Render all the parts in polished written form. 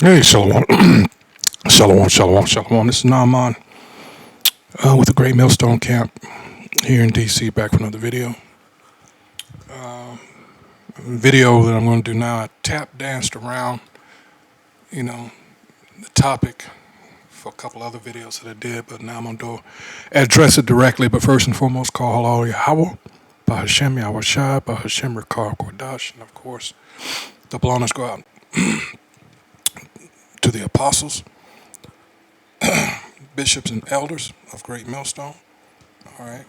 Hey, Shalom. Shalom. This is Naaman with the Great Millstone Camp here in DC, back for another video. Video that I'm going to do now, I tap danced around, the topic for a couple other videos that I did, but now I'm going to address it directly. But first and foremost, call halal Yahweh, Bahashem Yahweh Shai, Bahashem Rekar Kodash, and of course, the honors go out to the apostles, bishops and elders of Great Millstone, all right,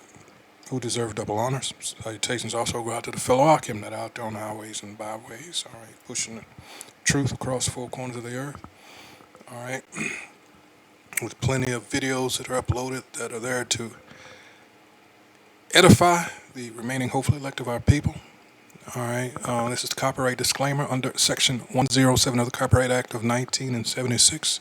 who deserve double honors. Salutations also go out to the fellow Akim that are out there on the highways and byways, all right, pushing the truth across four corners of the earth, all right, with plenty of videos that are uploaded that are there to edify the remaining hopefully elect of our people. All right, this is the copyright disclaimer under Section 107 of the Copyright Act of 1976.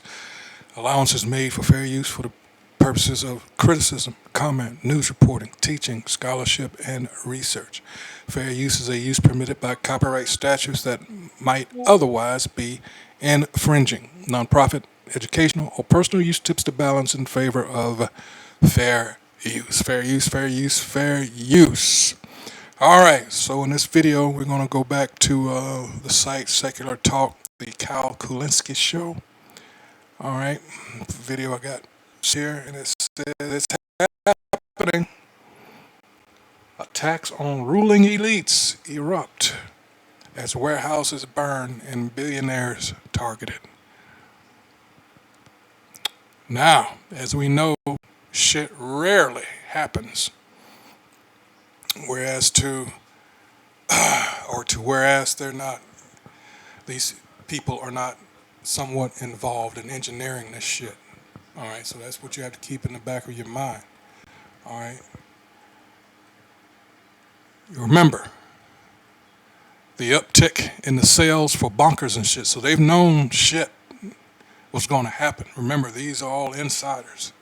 Allowance is made for fair use for the purposes of criticism, comment, news reporting, teaching, scholarship, and research. Fair use is a use permitted by copyright statutes that might otherwise be infringing. Nonprofit, educational, or personal use tips the balance in favor of fair use. Fair use, fair use, fair use. All right, so in this video, we're going to go back to the site Secular Talk, the Cal Kulinski Show. All right, video I got here, and it says it's happening. Attacks on ruling elites erupt as warehouses burn and billionaires targeted. Now, as we know, shit rarely happens. Whereas they're not, these people are not somewhat involved in engineering this shit. All right, so that's what you have to keep in the back of your mind. All right. Remember, the uptick in the sales for bunkers and shit, so they've known shit was going to happen. Remember, these are all insiders.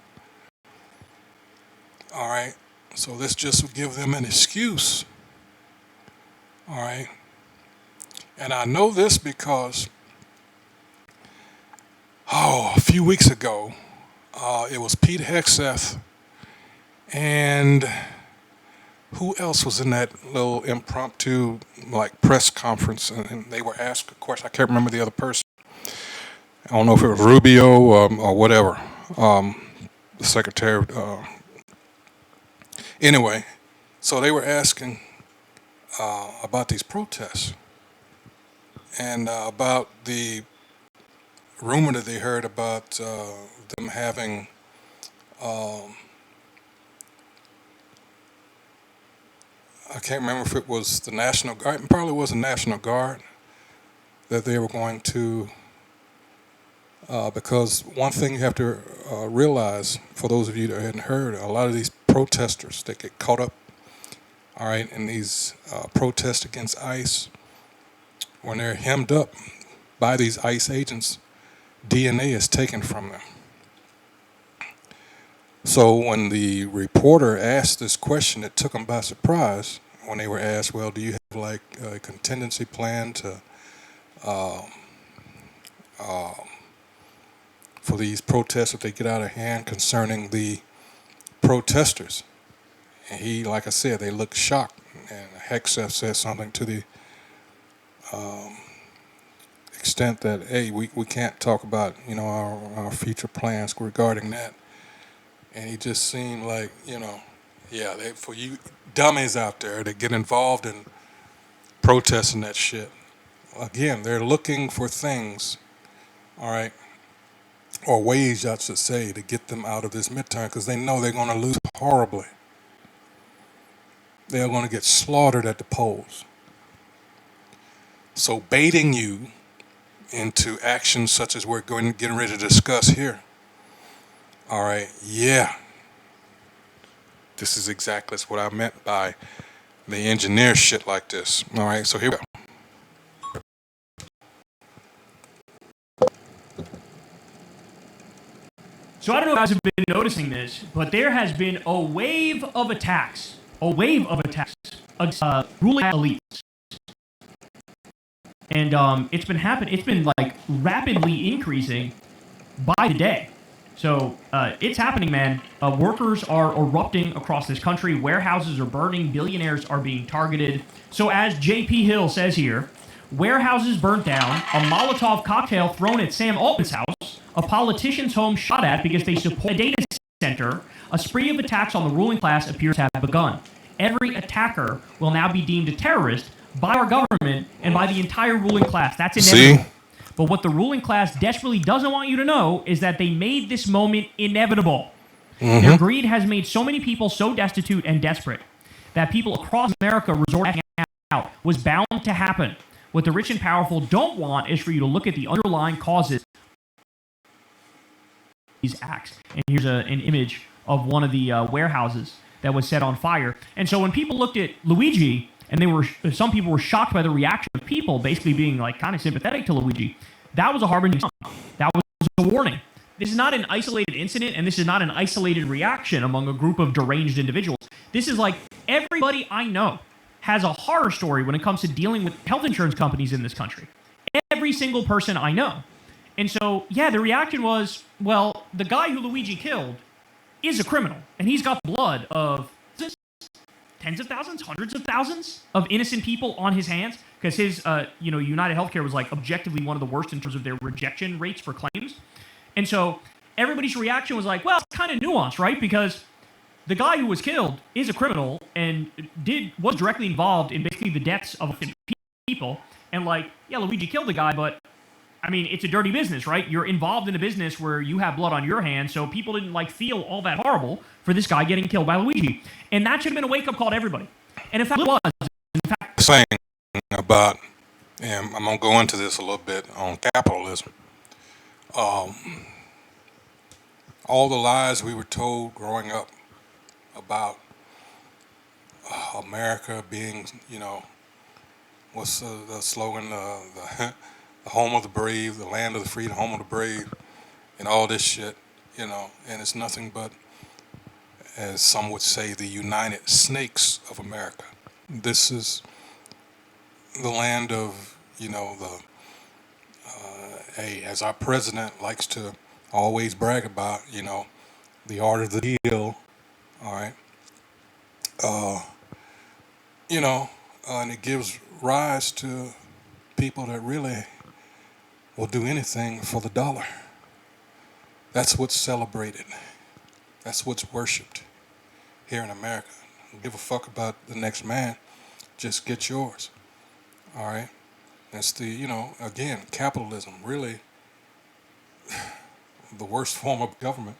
All right. So this just will give them an excuse. All right. And I know this because, a few weeks ago, it was Pete Hegseth and who else was in that little impromptu press conference, and they were asked a question. I can't remember the other person. I don't know if it was Rubio or whatever, the secretary. Anyway, so they were asking about these protests and about the rumor that they heard about them having I can't remember if it was the National Guard, it probably was the National Guard, that they were going to, because one thing you have to realize, for those of you that hadn't heard, a lot of these protesters that get caught up, all right, in these protests against ICE, when they're hemmed up by these ICE agents, DNA is taken from them. So when the reporter asked this question, it took them by surprise when they were asked, well, do you have a contingency plan to for these protests if they get out of hand concerning the protesters? And he, like I said, they looked shocked. And Hegseth said something to the extent that, hey, we can't talk about, our future plans regarding that. And he just seemed like, for you dummies out there that get involved in protesting that shit, again, they're looking for things, all right, or ways, I should say, to get them out of this midterm, because they know they're going to lose horribly. They're going to get slaughtered at the polls. So baiting you into actions such as we're getting ready to discuss here, all right, yeah, this is exactly what I meant by they engineer shit like this. All right, so here we go. So I don't know if you guys have been noticing this, but there has been a wave of attacks against ruling elites. and it's been happening. It's been like rapidly increasing by the day. So it's happening, man. Workers are erupting across this country. Warehouses are burning. Billionaires are being targeted. So as J.P. Hill says here, warehouses burnt down, a Molotov cocktail thrown at Sam Altman's house, a politician's home shot at because they support a data center, a spree of attacks on the ruling class appears to have begun. Every attacker will now be deemed a terrorist by our government and by the entire ruling class. That's inevitable. See? But what the ruling class desperately doesn't want you to know is that they made this moment inevitable. Their greed has made so many people so destitute and desperate that people across America resort to out was bound to happen. What the rich and powerful don't want is for you to look at the underlying causes of these acts. And here's an image of one of the warehouses that was set on fire. And so when people looked at Luigi, and some people were shocked by the reaction of people basically being like kind of sympathetic to Luigi, that was a harbinger. That was a warning. This is not an isolated incident, and this is not an isolated reaction among a group of deranged individuals. This is like everybody I know has a horror story when it comes to dealing with health insurance companies in this country. Every single person I know. And so, yeah, the reaction was, well, the guy who Luigi killed is a criminal, and he's got the blood of tens of thousands, hundreds of thousands of innocent people on his hands, because his, United Healthcare was like objectively one of the worst in terms of their rejection rates for claims. And so everybody's reaction was like, well, it's kind of nuanced, right? Because the guy who was killed is a criminal and was directly involved in basically the deaths of people. And like, yeah, Luigi killed the guy, but I mean, it's a dirty business, right? You're involved in a business where you have blood on your hands, so people didn't like feel all that horrible for this guy getting killed by Luigi. And that should have been a wake-up call to everybody. And in fact, it was. In fact, Saying about, and I'm going to go into this a little bit on capitalism. All the lies we were told growing up about America being, what's the slogan, the home of the brave, the land of the free, the home of the brave, and all this shit, and it's nothing but, as some would say, the United Snakes of America. This is the land of, as our president likes to always brag about, the art of the deal, all right, and it gives rise to people that really will do anything for the dollar. That's what's celebrated. That's what's worshipped here in America. Don't give a fuck about the next man. Just get yours. All right? That's the, again, capitalism, really the worst form of government.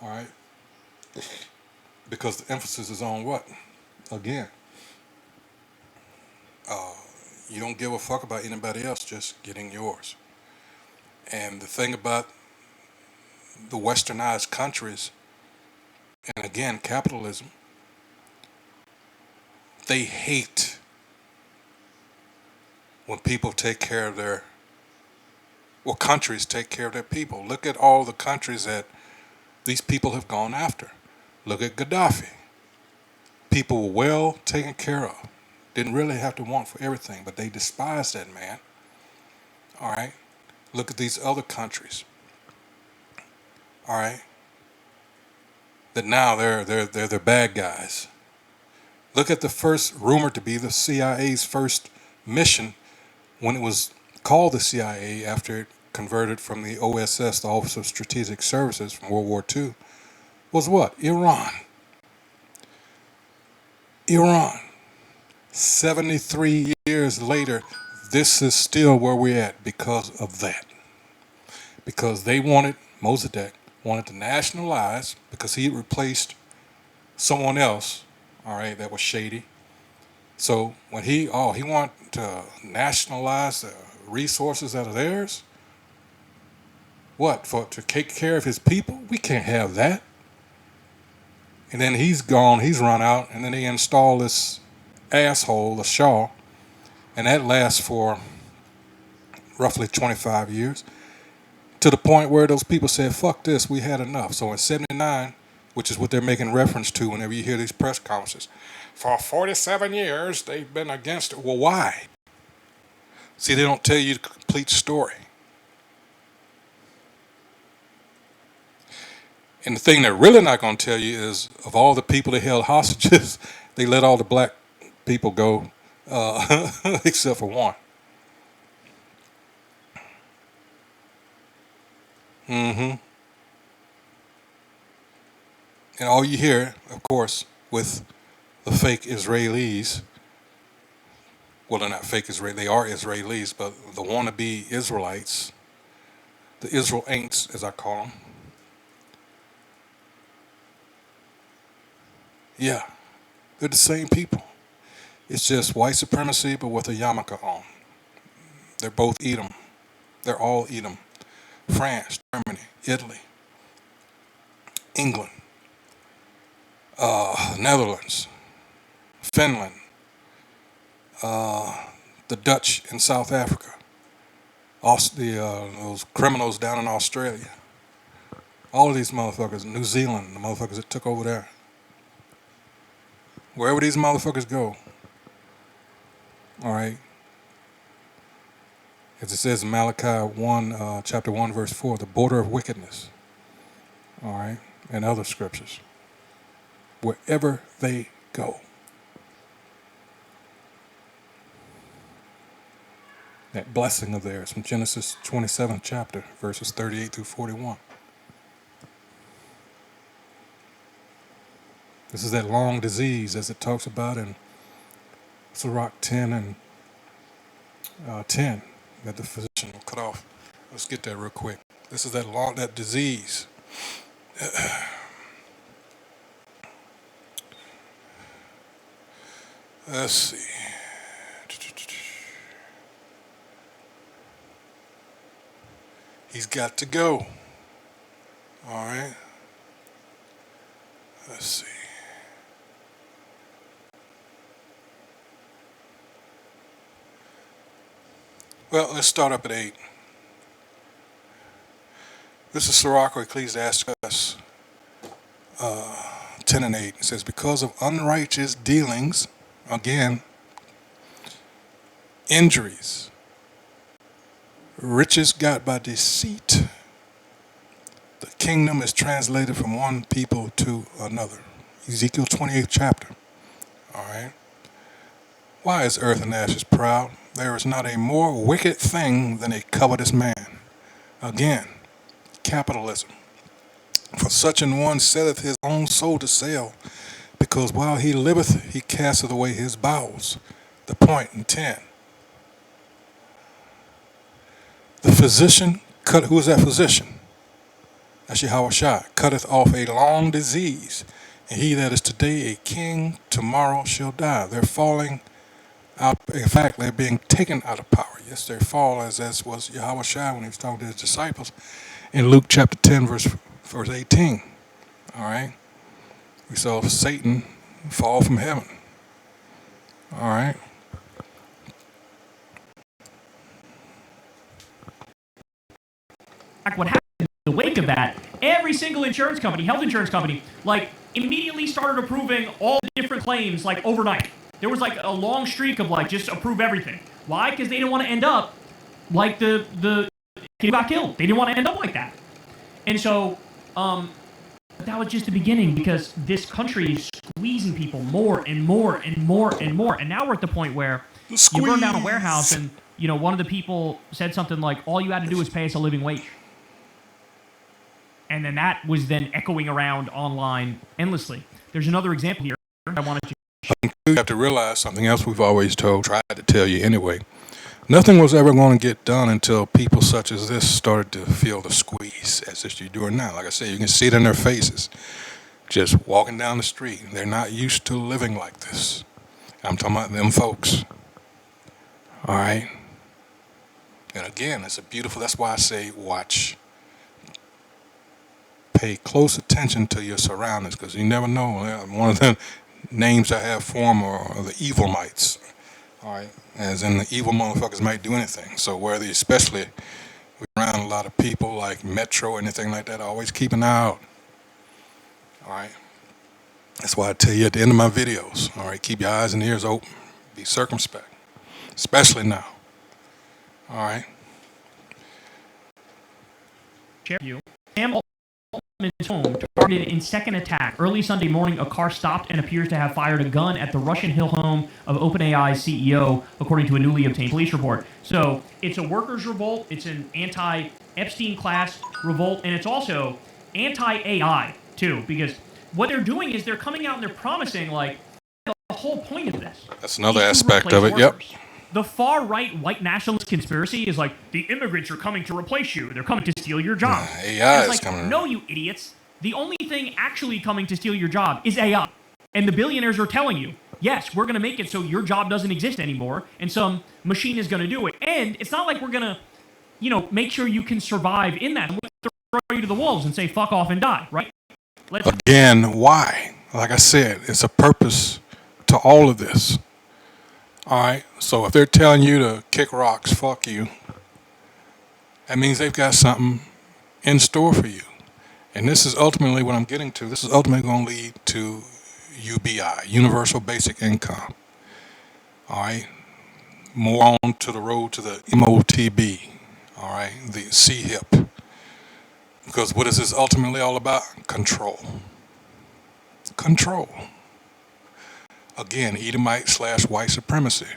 All right? Because the emphasis is on what? Again, you don't give a fuck about anybody else, just getting yours. And the thing about the westernized countries, and again, capitalism, they hate when people take care of countries take care of their people. Look at all the countries that these people have gone after. Look at Gaddafi. People were well taken care of. Didn't really have to want for everything, but they despised that man. All right? Look at these other countries. All right? That now they're the bad guys. Look at the first, rumored to be the CIA's first mission, when it was called the CIA after it converted from the OSS, the Office of Strategic Services, from World War II, was what? Iran. Iran. 73 years later, this is still where we're at because of that. Because they Mossadegh wanted to nationalize, because he had replaced someone else, all right, that was shady. So when he wanted to nationalize the resources that are theirs? What, to take care of his people? We can't have that. And then he's gone, he's run out, and then they install this asshole, the Shah, and that lasts for roughly 25 years, to the point where those people said, fuck this, we had enough. So in 79, which is what they're making reference to whenever you hear these press conferences, for 47 years they've been against it. Well, why? See, they don't tell you the complete story. And the thing they're really not going to tell you is, of all the people they held hostages, they let all the black people go, except for one. hmm And all you hear, of course, with the fake Israelis, well, they're not fake Israelis, they are Israelis, but the wannabe Israelites, the Israel ain'ts, as I call them, yeah, they're the same people. It's just white supremacy, but with a yarmulke on. They're both Edom. They're all Edom. France, Germany, Italy, England, Netherlands, Finland, the Dutch in South Africa, those criminals down in Australia. All of these motherfuckers, New Zealand, the motherfuckers that took over there. Wherever these motherfuckers go, all right, as it says in Malachi 1, chapter 1, verse 4, the border of wickedness, all right, and other scriptures. Wherever they go. That blessing of theirs from Genesis 27th chapter, verses 38 through 41. This is that long disease as it talks about in Sirach 10 and 10 that the physician will cut off. Let's get that real quick. This is that disease. Let's see. He's got to go. All right. Let's see. Well, let's start up at 8. This is Sirach or Ecclesiastes 10 and 8. It says, because of unrighteous dealings, again, injuries, riches got by deceit, the kingdom is translated from one people to another. Ezekiel 28th chapter. All right. Why is earth and ashes proud? There is not a more wicked thing than a covetous man. Again, capitalism. For such an one setteth his own soul to sale, because while he liveth, he casteth away his bowels. The point in 10. The physician, who is that physician? That's Yahweh Shai, cutteth off a long disease, and he that is today a king, tomorrow shall die. They're falling out. In fact, they're being taken out of power. Yes, they fall as was Yahweh Shai when he was talking to his disciples in Luke chapter 10, verse 18. All right. We saw Satan fall from heaven. All right. What happened in the wake of that, every single insurance company, health insurance company, like immediately started approving all the different claims like overnight. There was like a long streak of like just approve everything. Why? Because they didn't want to end up like the kid who got killed. They didn't want to end up like that. And so that was just the beginning, because this country is squeezing people more and more and more and more. And now we're at the point where you burn down a warehouse and, you know, one of the people said something like, all you had to do was pay us a living wage. And then that was then echoing around online endlessly. There's another example here I wanted to. You have to realize something else we've always tried to tell you anyway. Nothing was ever going to get done until people such as this started to feel the squeeze, as you're doing now. Like I said, you can see it in their faces. Just walking down the street. They're not used to living like this. I'm talking about them folks. All right? And again, it's a beautiful, that's why I say watch. Pay close attention to your surroundings, because you never know. One of the names I have for them are the evil mites. All right, as in the evil motherfuckers might do anything. So whether, especially around a lot of people like Metro or anything like that, always keep an eye out. All right, that's why I tell you at the end of my videos. All right, keep your eyes and ears open. Be circumspect, especially now. All right. Share you. Sam Altman's home targeted in second attack. Early Sunday morning, a car stopped and appears to have fired a gun at the Russian Hill home of OpenAI's CEO, according to a newly obtained police report. So it's a workers' revolt. It's an anti-Epstein class revolt, and it's also anti-AI too, because what they're doing is they're coming out and they're promising, like, the whole point of this. That's another aspect of it. Workers. Yep. The far-right white nationalist conspiracy is like, the immigrants are coming to replace you. They're coming to steal your job. AI is like, coming. No, you idiots. The only thing actually coming to steal your job is AI. And the billionaires are telling you, yes, we're going to make it so your job doesn't exist anymore, and some machine is going to do it. And it's not like we're going to, make sure you can survive in that. We'll throw you to the wolves and say, fuck off and die, right? Again, why? Like I said, it's a purpose to all of this. All right, so if they're telling you to kick rocks, fuck you, that means they've got something in store for you. And this is ultimately what I'm getting to. This is ultimately going to lead to UBI, Universal Basic Income. All right, more on to the road to the MOTB, all right, the CHIP. Because what is this ultimately all about? Control. Control. Again, Edomite/white supremacy.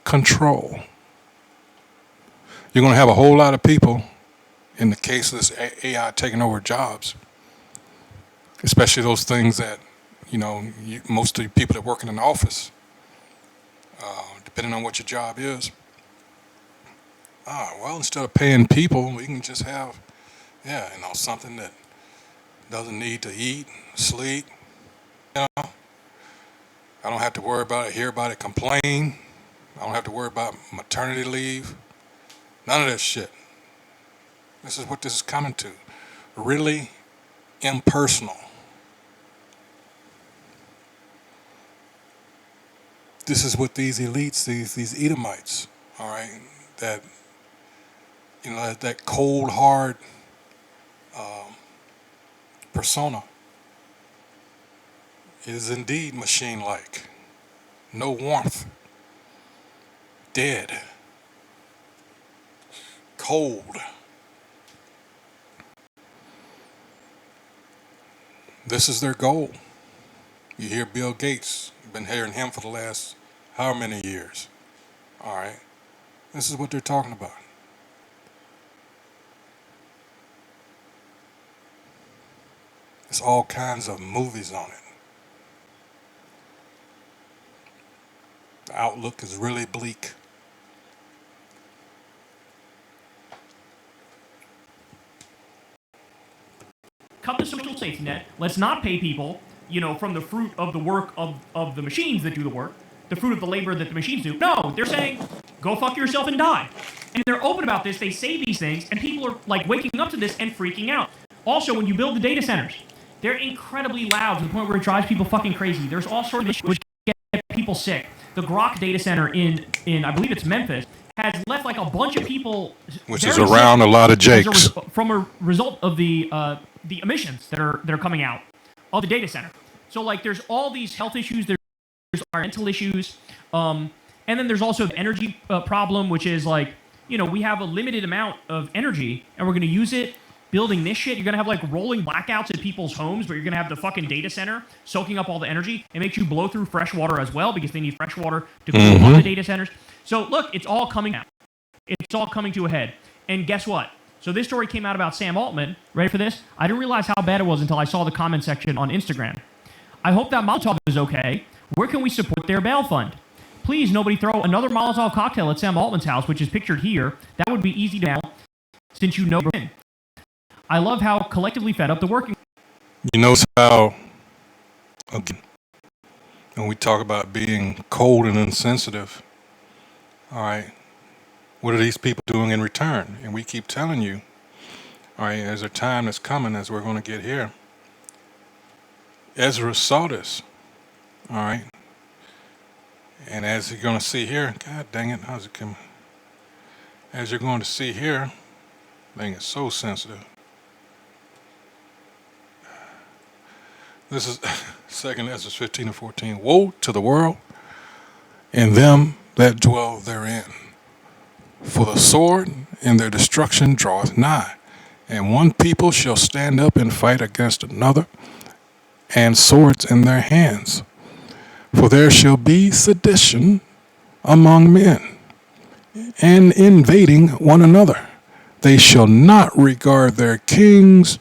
Control. You're going to have a whole lot of people, in the case of this AI taking over jobs, especially those things that, most of the people that work in an office, depending on what your job is, instead of paying people, we can just have, something that doesn't need to eat, sleep, I don't have to worry about it, hear about it, complain. I don't have to worry about maternity leave. None of that shit. This is what this is coming to. Really impersonal. This is what these elites, these Edomites, all right, that, that cold, hard persona is indeed machine-like. No warmth. Dead. Cold. This is their goal. You hear Bill Gates. You've been hearing him for the last how many years? All right. This is what they're talking about. There's all kinds of movies on it. The outlook is really bleak. Cut the social safety net. Let's not pay people, from the fruit of the work of the machines that do the work, the fruit of the labor that the machines do. No, they're saying, go fuck yourself and die. And they're open about this. They say these things, and people are like waking up to this and freaking out. Also, when you build the data centers, they're incredibly loud to the point where it drives people fucking crazy. There's all sorts of issues which get people sick. The Grok data center in I believe it's Memphis has left like a bunch of people, which is around a lot of Jakes, from a result of the emissions that are coming out of the data center. So like there's all these health issues, there's environmental issues, and then there's also the energy problem, which is like, we have a limited amount of energy and we're going to use it building this shit. You're going to have like rolling blackouts at people's homes, but you're going to have the fucking data center soaking up all the energy. It makes you blow through fresh water as well because they need fresh water to cool the data centers. So look, it's all coming out. It's all coming to a head. And guess what? So this story came out about Sam Altman. Ready for this? I didn't realize how bad it was until I saw the comment section on Instagram. I hope that Molotov is okay. Where can we support their bail fund? Please, nobody throw another Molotov cocktail at Sam Altman's house, which is pictured here. That would be easy to know since you know. I love how collectively fed up the working. You notice how, again, when we talk about being cold and insensitive, all right, what are these people doing in return? And we keep telling you, all right, there's a time that's coming as we're going to get here. Ezra saw this, all right, and as you're going to see here, God dang it, how's it coming? As you're going to see here, dang, it's so sensitive. This is 2 Ezra 15 and 14. Woe to the world and them that dwell therein. For the sword and their destruction draweth nigh, and one people shall stand up and fight against another, and swords in their hands. For there shall be sedition among men, and invading one another. They shall not regard their kings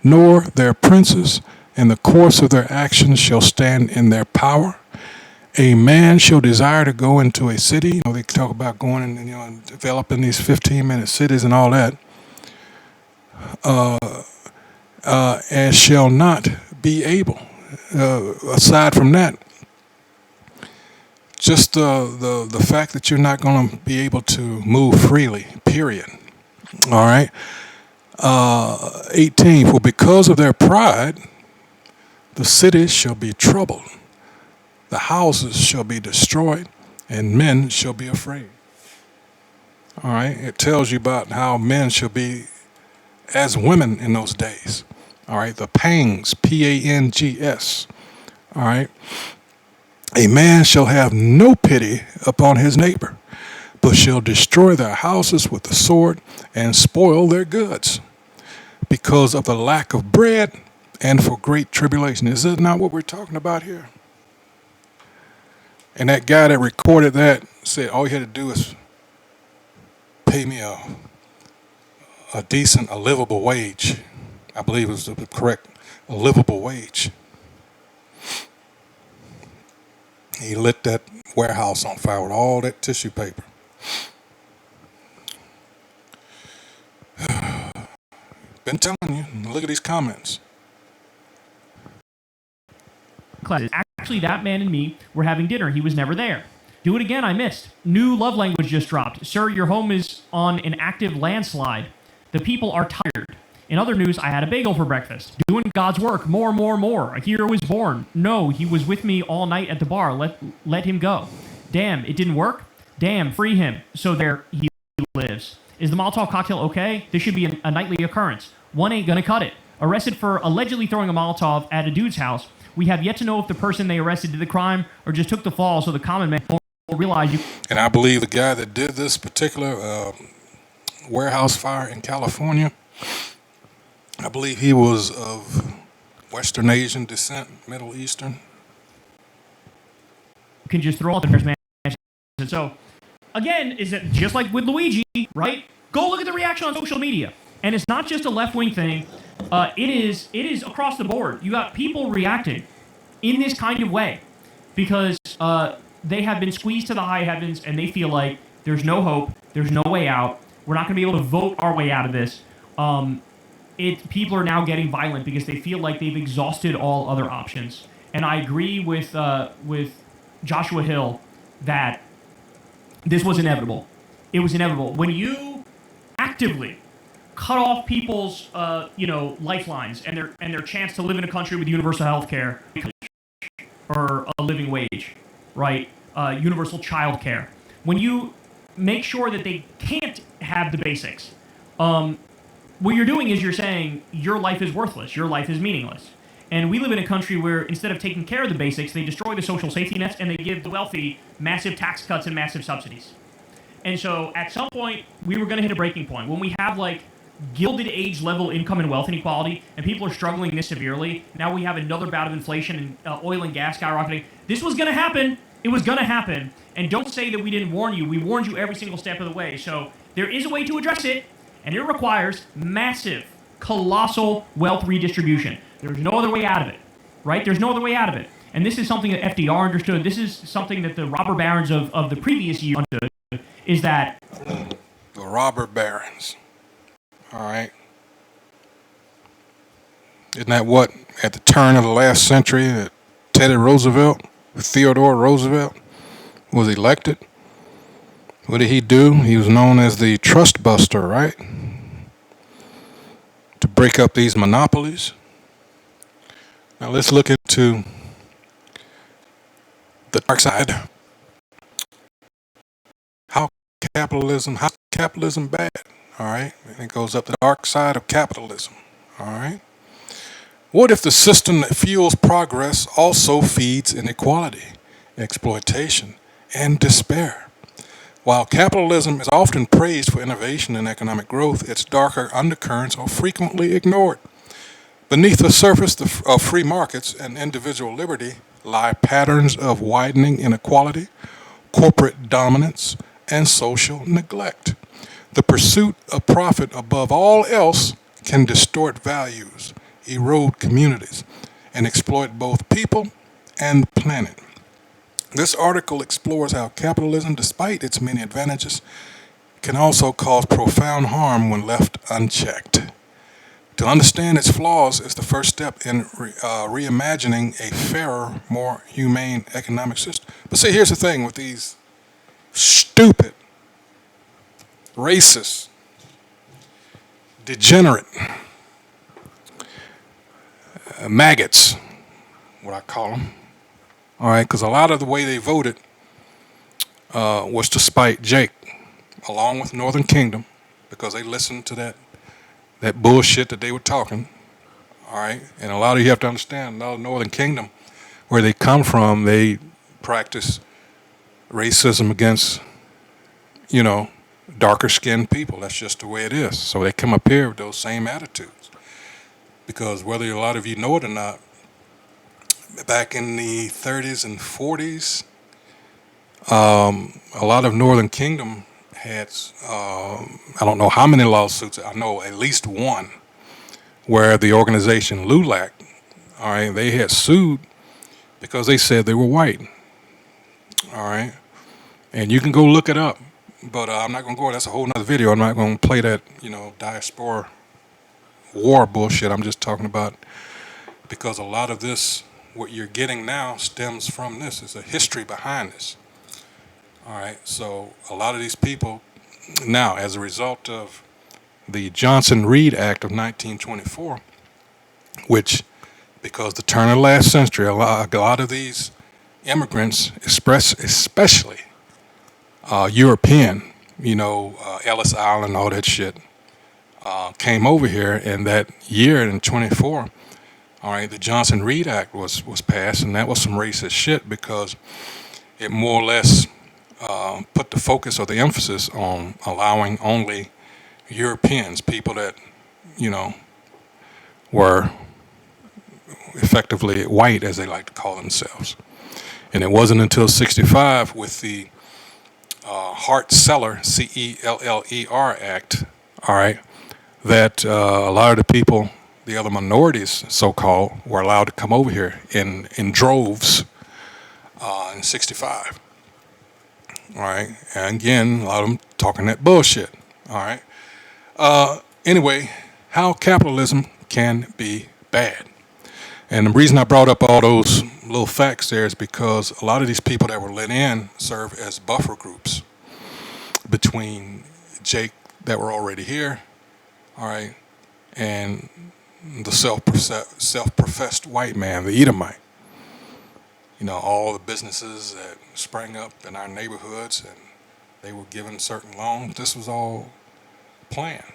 nor their princes, and the course of their actions shall stand in their power. A man shall desire to go into a city. They talk about going and developing these 15-minute cities and all that, and shall not be able. Aside from that, just the fact that you're not going to be able to move freely. Period. All right. 18. For because of their pride, the cities shall be troubled. The houses shall be destroyed, and men shall be afraid. All right. It tells you about how men shall be as women in those days. All right. The pangs, Pangs. All right. A man shall have no pity upon his neighbor, but shall destroy their houses with the sword and spoil their goods because of the lack of bread and for great tribulation. Is this not what we're talking about here? And that guy that recorded that said all you had to do is pay me a decent, a livable wage. I believe it was the correct, a livable wage. He lit that warehouse on fire with all that tissue paper. Been telling you, look at these comments. Actually, that man and me were having dinner. He was never there. Do it again, I missed. New love language just dropped. Sir, your home is on an active landslide. The people are tired. In other news, I had a bagel for breakfast. Doing God's work. More, more, more. A hero was born. No, he was with me all night at the bar. Let him go. Damn, it didn't work? Damn, free him. So there he lives. Is the Molotov cocktail okay? This should be a nightly occurrence. One ain't gonna cut it. Arrested for allegedly throwing a Molotov at a dude's house. We have yet to know if the person they arrested did the crime or just took the fall so the common man won't realize you. And I believe the guy that did this particular warehouse fire in California, I believe he was of Western Asian descent, Middle Eastern. Can just throw out the first man. And so, again, is it just like with Luigi, right? Go look at the reaction on social media. And it's not just a left-wing thing. It is across the board. You got people reacting in this kind of way because they have been squeezed to the high heavens and they feel like there's no hope, there's no way out. We're not going to be able to vote our way out of this. People are now getting violent because they feel like they've exhausted all other options. And I agree with Joshua Hill that this was inevitable. It was inevitable. When you actively cut off people's lifelines and their chance to live in a country with universal health care or a living wage, right? Universal child care. When you make sure that they can't have the basics, what you're doing is you're saying your life is worthless, your life is meaningless. And we live in a country where instead of taking care of the basics, they destroy the social safety nets and they give the wealthy massive tax cuts and massive subsidies. And so at some point, we were going to hit a breaking point. When we have like Gilded Age level income and wealth inequality, and people are struggling this severely, now we have another bout of inflation and oil and gas skyrocketing. This was going to happen. It was going to happen. And don't say that we didn't warn you. We warned you every single step of the way. So there is a way to address it, and it requires massive, colossal wealth redistribution. There's no other way out of it, right? There's no other way out of it. And this is something that FDR understood. This is something that the robber barons of the previous year understood, is that... The robber barons. All right. Isn't that what, at the turn of the last century, that Theodore Roosevelt, was elected? What did he do? He was known as the trust buster, right? To break up these monopolies. Now let's look into the dark side. How's capitalism bad? All right, and it goes up the dark side of capitalism. All right. What if the system that fuels progress also feeds inequality, exploitation, and despair? While capitalism is often praised for innovation and economic growth, its darker undercurrents are frequently ignored. Beneath the surface of free markets and individual liberty lie patterns of widening inequality, corporate dominance, and social neglect. The pursuit of profit above all else can distort values, erode communities, and exploit both people and the planet. This article explores how capitalism, despite its many advantages, can also cause profound harm when left unchecked. To understand its flaws is the first step in reimagining a fairer, more humane economic system. But see, here's the thing with these stupid, racist, degenerate maggots, what I call them. All right, because a lot of the way they voted was to spite Jake, along with Northern Kingdom, because they listened to that bullshit that they were talking. All right, and a lot of you have to understand, now Northern Kingdom, where they come from, they practice racism against, darker skinned people. That's just the way it is. So they come up here with those same attitudes. Because whether a lot of you know it or not, back in the 30s and 40s, a lot of Northern Kingdom had, I don't know how many lawsuits, I know at least one, where the organization LULAC, all right, they had sued because they said they were white, all right? And you can go look it up, but I'm not going to go, that's a whole nother video. I'm not going to play that, diaspora war bullshit. I'm just talking about, because a lot of this, what you're getting now stems from this. There's a history behind this. All right, so a lot of these people now, as a result of the Johnson-Reed Act of 1924, which, because the turn of the last century, a lot of these immigrants, especially European, Ellis Island, all that shit, came over here, and that year in 24, all right, the Johnson-Reed Act was passed, and that was some racist shit because it more or less put the focus or the emphasis on allowing only Europeans, people that, were effectively white, as they like to call themselves. And it wasn't until 65 with the Hart-Celler, Celler Act, all right, that a lot of the people, the other minorities, so-called, were allowed to come over here in droves in 65. All right, and again, a lot of them talking that bullshit. All right. Anyway, how capitalism can be bad. And the reason I brought up all those little facts there is because a lot of these people that were let in serve as buffer groups between Jake that were already here, all right, and the self-professed white man, the Edomite. All the businesses that sprang up in our neighborhoods and they were given certain loans. This was all planned.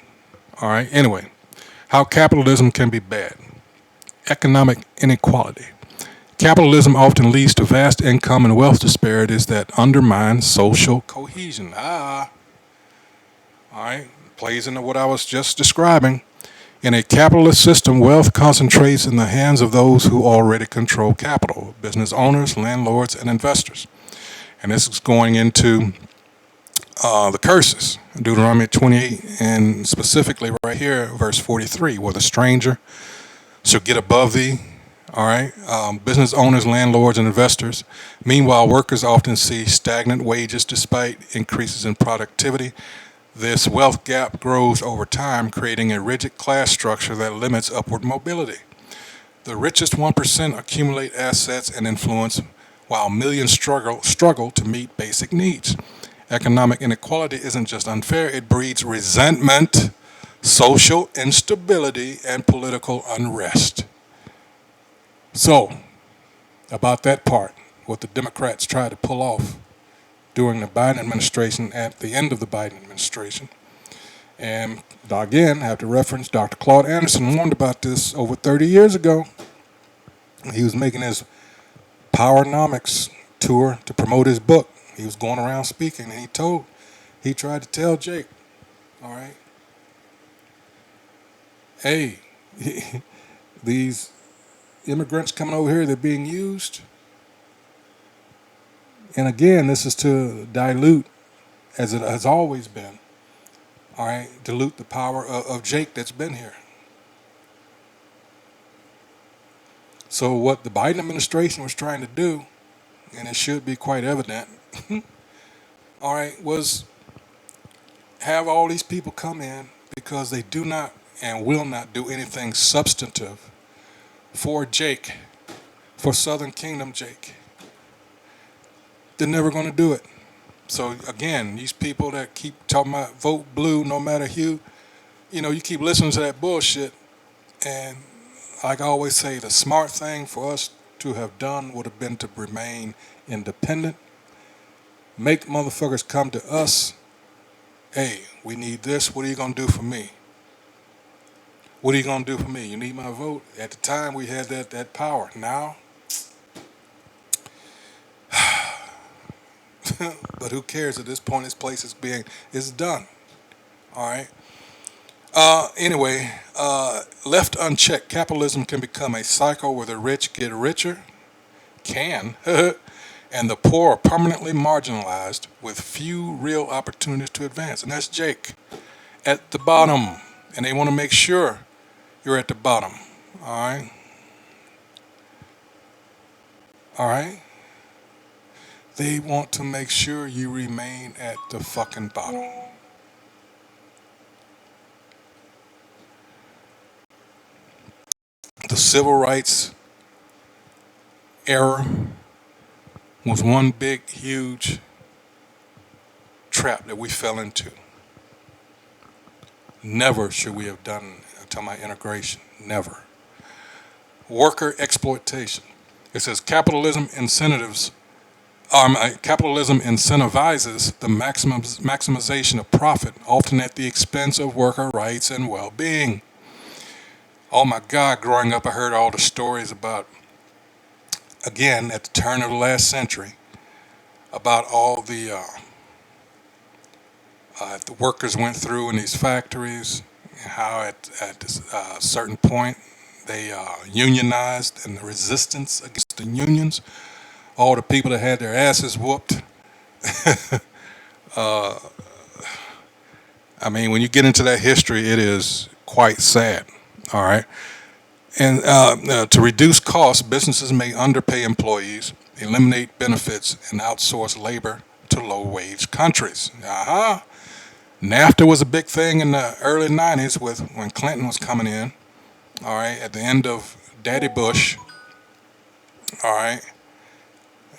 All right. Anyway, how capitalism can be bad. Economic inequality. Capitalism often leads to vast income and wealth disparities that undermine social cohesion. All right. Plays into what I was just describing. In a capitalist system, wealth concentrates in the hands of those who already control capital, business owners, landlords, and investors. And this is going into the curses, Deuteronomy 28, and specifically right here, verse 43, where the stranger shall get above thee, all right, business owners, landlords, and investors. Meanwhile, workers often see stagnant wages despite increases in productivity. This wealth gap grows over time, creating a rigid class structure that limits upward mobility. The richest 1% accumulate assets and influence, while millions struggle to meet basic needs. Economic inequality isn't just unfair, it breeds resentment, social instability, and political unrest. So, about that part, what the Democrats tried to pull off during the Biden administration, at the end of the Biden administration. And again, I have to reference Dr. Claude Anderson warned about this over 30 years ago. He was making his Powernomics tour to promote his book. He was going around speaking, and he told He tried to tell Jake, all right, hey, these immigrants coming over here, they're being used. And again, this is to dilute, as it has always been, all right, dilute the power of Jake that's been here. So what the Biden administration was trying to do, and it should be quite evident, all right, was have all these people come in because they do not and will not do anything substantive for Jake, for Southern Kingdom Jake. They're never going to do it. So again, these people that keep talking about vote blue no matter who, you keep listening to that bullshit. And like I always say, the smart thing for us to have done would have been to remain independent, make motherfuckers come to us. Hey, we need this. What are you going to do for me? What are you going to do for me? You need my vote? At the time, we had that power. Now, but who cares at this point? This place is done. All right. Anyway, left unchecked, capitalism can become a cycle where the rich get richer, and the poor are permanently marginalized with few real opportunities to advance. And that's Jake at the bottom. And they want to make sure you're at the bottom. All right. All right. They want to make sure you remain at the fucking bottom. The civil rights era was one big, huge trap that we fell into. Never should we have done, I'm talking about integration, never. Worker exploitation. It says capitalism incentivizes the maximization of profit, often at the expense of worker rights and well-being. Oh my God, growing up I heard all the stories about, again, at the turn of the last century, about all the workers went through in these factories, and how at a certain point they unionized, and the resistance against the unions, all the people that had their asses whooped. I mean, when you get into that history, it is quite sad. All right. And to reduce costs, businesses may underpay employees, eliminate benefits, and outsource labor to low-wage countries. NAFTA was a big thing in the early 90s when Clinton was coming in, all right, at the end of Daddy Bush, all right.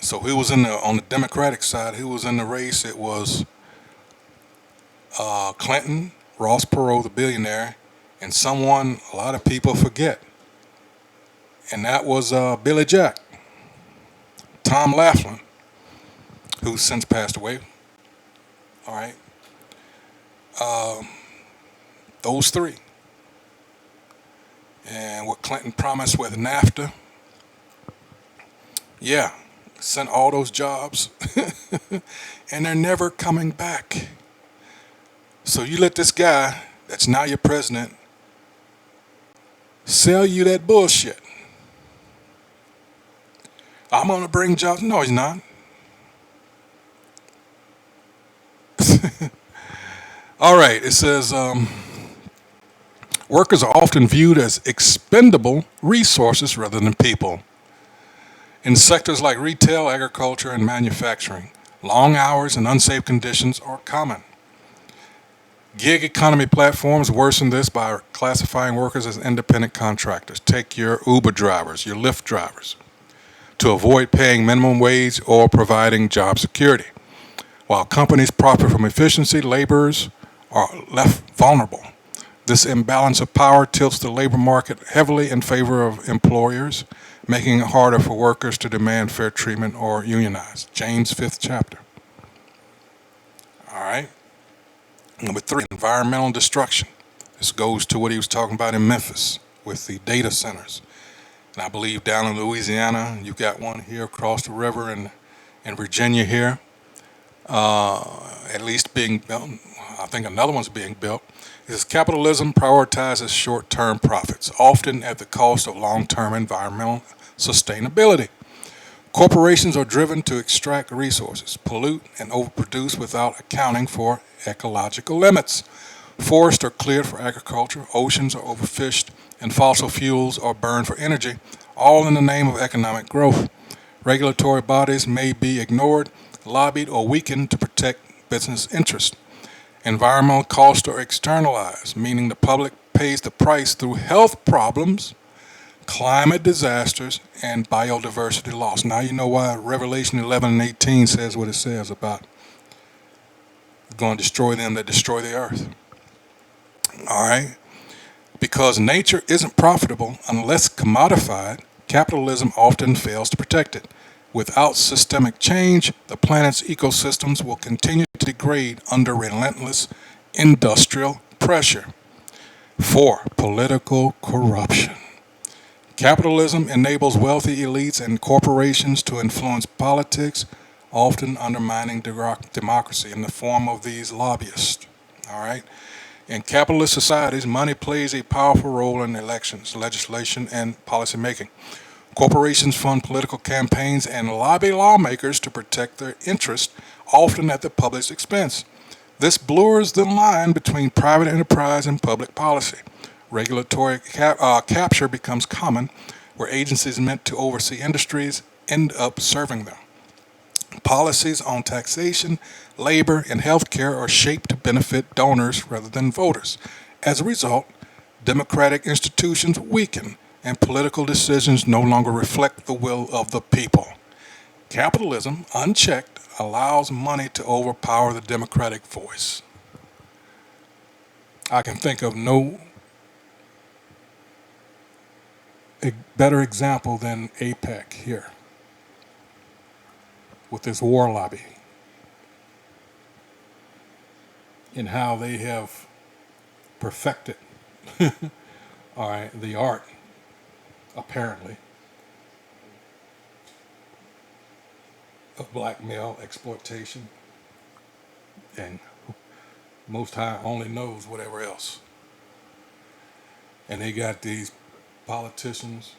So who was on the Democratic side, who was in the race? It was Clinton, Ross Perot, the billionaire, and someone a lot of people forget. And that was Billy Jack, Tom Laughlin, who's since passed away. All right. Those three. And what Clinton promised with NAFTA, yeah, sent all those jobs, and they're never coming back. So you let this guy, that's now your president, sell you that bullshit. I'm going to bring jobs. No, he's not. All right, it says workers are often viewed as expendable resources rather than people. In sectors like retail, agriculture, and manufacturing, long hours and unsafe conditions are common. Gig economy platforms worsen this by classifying workers as independent contractors. Take your Uber drivers, your Lyft drivers, to avoid paying minimum wage or providing job security. While companies profit from efficiency, laborers are left vulnerable. This imbalance of power tilts the labor market heavily in favor of employers, making it harder for workers to demand fair treatment or unionize. James 5th chapter. All right. Number 3, environmental destruction. This goes to what he was talking about in Memphis with the data centers. And I believe down in Louisiana, you've got one here across the river in Virginia here. at least being built. I think another one's being built. Is capitalism prioritizes short-term profits, often at the cost of long-term environmental sustainability. Corporations are driven to extract resources, pollute, and overproduce without accounting for ecological limits. Forests are cleared for agriculture, oceans are overfished, and fossil fuels are burned for energy, all in the name of economic growth. Regulatory bodies may be ignored, lobbied, or weakened to protect business interests. Environmental costs are externalized, meaning the public pays the price through health problems, climate disasters, and biodiversity loss. Now you know why Revelation 11 and 18 says what it says about going to destroy them that destroy the earth. All right? Because nature isn't profitable unless commodified, capitalism often fails to protect it. Without systemic change, the planet's ecosystems will continue to degrade under relentless industrial pressure. 4. Political corruption. Capitalism enables wealthy elites and corporations to influence politics, often undermining democracy in the form of these lobbyists. All right? In capitalist societies, money plays a powerful role in elections, legislation, and policymaking. Corporations fund political campaigns and lobby lawmakers to protect their interests, often at the public's expense. This blurs the line between private enterprise and public policy. Regulatory capture becomes common, where agencies meant to oversee industries end up serving them. Policies on taxation, labor, and healthcare are shaped to benefit donors rather than voters. As a result, democratic institutions weaken and political decisions no longer reflect the will of the people. Capitalism, unchecked, allows money to overpower the democratic voice. I can think of no better example than APEC here with this war lobby and how they have perfected all right, the art, apparently, of blackmail, exploitation, and Most High only knows whatever else. And they got these politicians,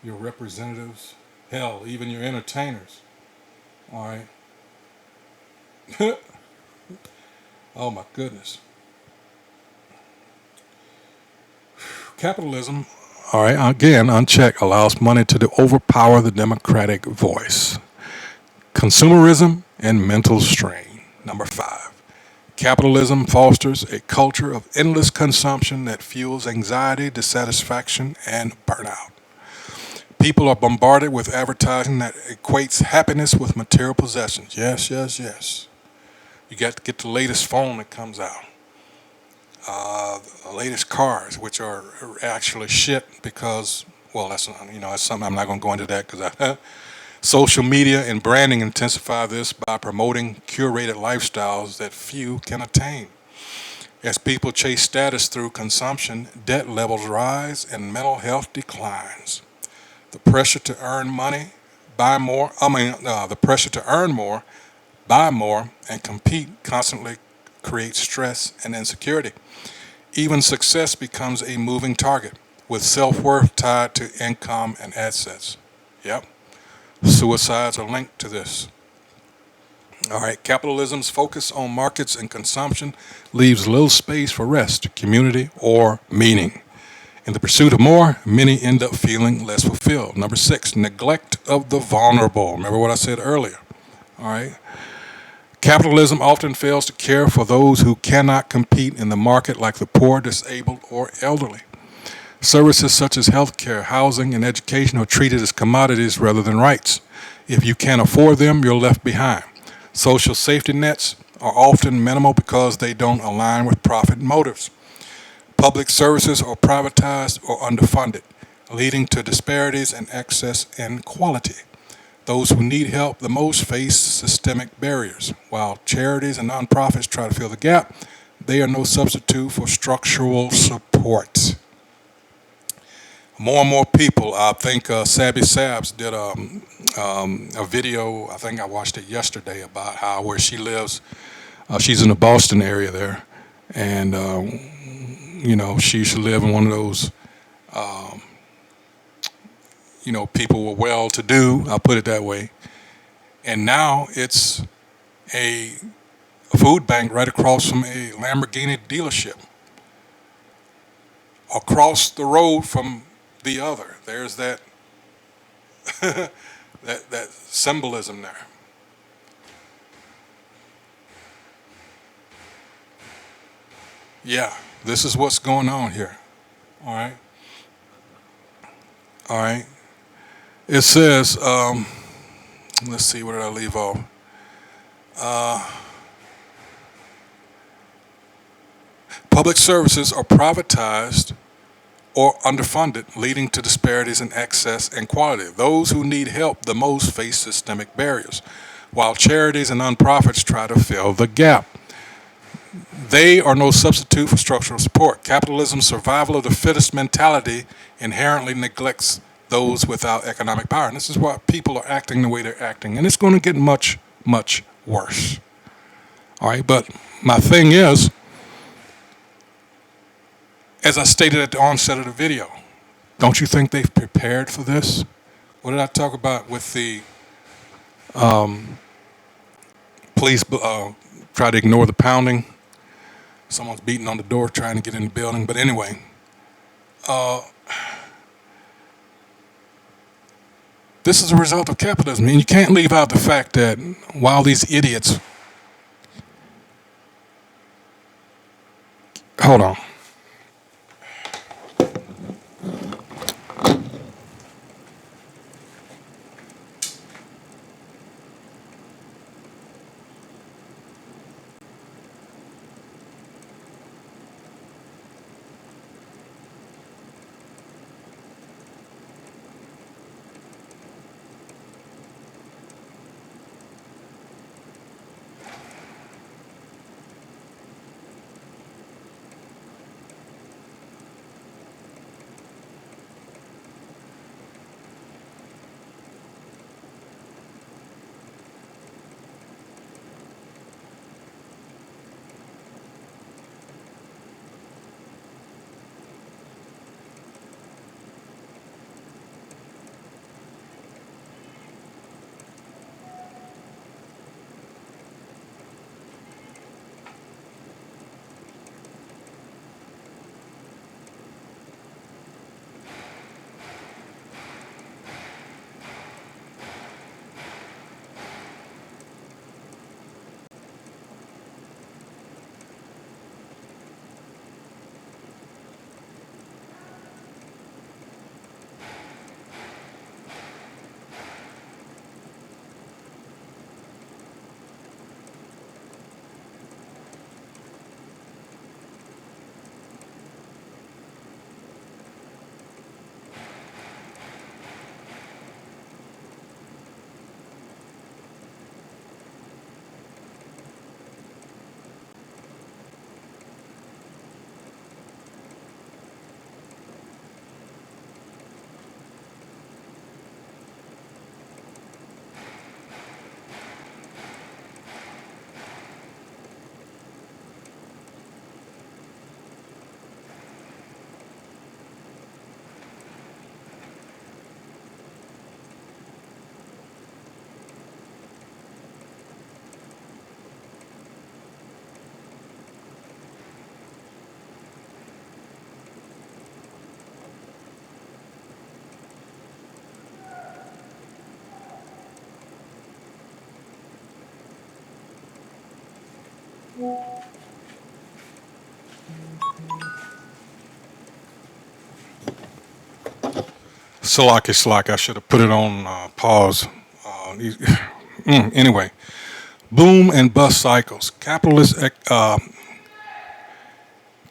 your representatives, hell, even your entertainers. All right. Oh my goodness. Capitalism, all right, again, unchecked, allows money to overpower the democratic voice. Consumerism and mental strain. Number 5. Capitalism fosters a culture of endless consumption that fuels anxiety, dissatisfaction, and burnout. People are bombarded with advertising that equates happiness with material possessions. Yes, yes, yes. You got to get the latest phone that comes out. The latest cars, which are actually shit because, well, that's something I'm not going to go into that because social media and branding intensify this by promoting curated lifestyles that few can attain. As people chase status through consumption, debt levels rise and mental health declines. The pressure to earn money, the pressure to earn more, buy more, and compete constantly creates stress and insecurity. Even success becomes a moving target, with self-worth tied to income and assets. Yep. Suicides are linked to this. All right, capitalism's focus on markets and consumption leaves little space for rest, community, or meaning. In the pursuit of more, many end up feeling less fulfilled. Number 6, neglect of the vulnerable. Remember what I said earlier. All right. Capitalism often fails to care for those who cannot compete in the market, like the poor, disabled, or elderly. Services such as healthcare, housing, and education are treated as commodities rather than rights. If you can't afford them, you're left behind. Social safety nets are often minimal because they don't align with profit motives. Public services are privatized or underfunded, leading to disparities in access and quality. Those who need help the most face systemic barriers. While charities and nonprofits try to fill the gap, they are no substitute for structural support. more and more people. I think Sabby Sabs did a video. I think I watched it yesterday about how where she lives. She's in the Boston area there, and she used to live in one of those. People were well to do. I'll put it that way. And now it's a food bank right across from a Lamborghini dealership, across the road from the other. There's that that symbolism there. Yeah, this is what's going on here. All right, all right. It says, let's see, where did I leave off? Public services are privatized or underfunded, leading to disparities in access and quality. Those who need help the most face systemic barriers, while charities and nonprofits try to fill the gap. They are no substitute for structural support. Capitalism's survival of the fittest mentality inherently neglects those without economic power. And this is why people are acting the way they're acting. And it's going to get much, much worse. All right, but my thing is, as I stated at the onset of the video, don't you think they've prepared for this? What did I talk about with the police try to ignore the pounding? Someone's beating on the door trying to get in the building. But anyway, this is a result of capitalism. And you can't leave out the fact that while these idiots... Hold on. Slack. I should have put it on pause. Anyway, boom and bust cycles. Capitalist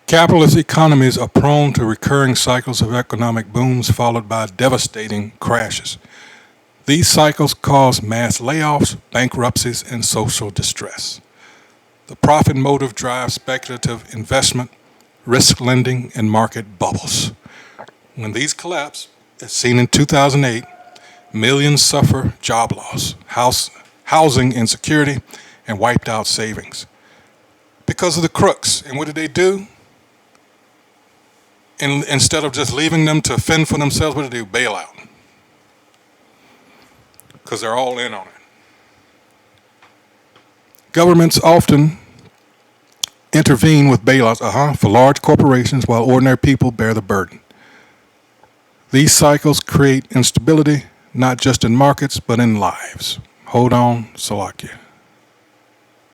economies are prone to recurring cycles of economic booms followed by devastating crashes. These cycles cause mass layoffs, bankruptcies, and social distress. The profit motive drives speculative investment, risk lending, and market bubbles. When these collapse, as seen in 2008, millions suffer job loss, housing insecurity, and wiped out savings because of the crooks. And what did they do? Instead of just leaving them to fend for themselves, what did they do? Bail out. Because they're all in on it. Governments often intervene with bailouts for large corporations while ordinary people bear the burden. These cycles create instability, not just in markets, but in lives. Hold on, Salakia.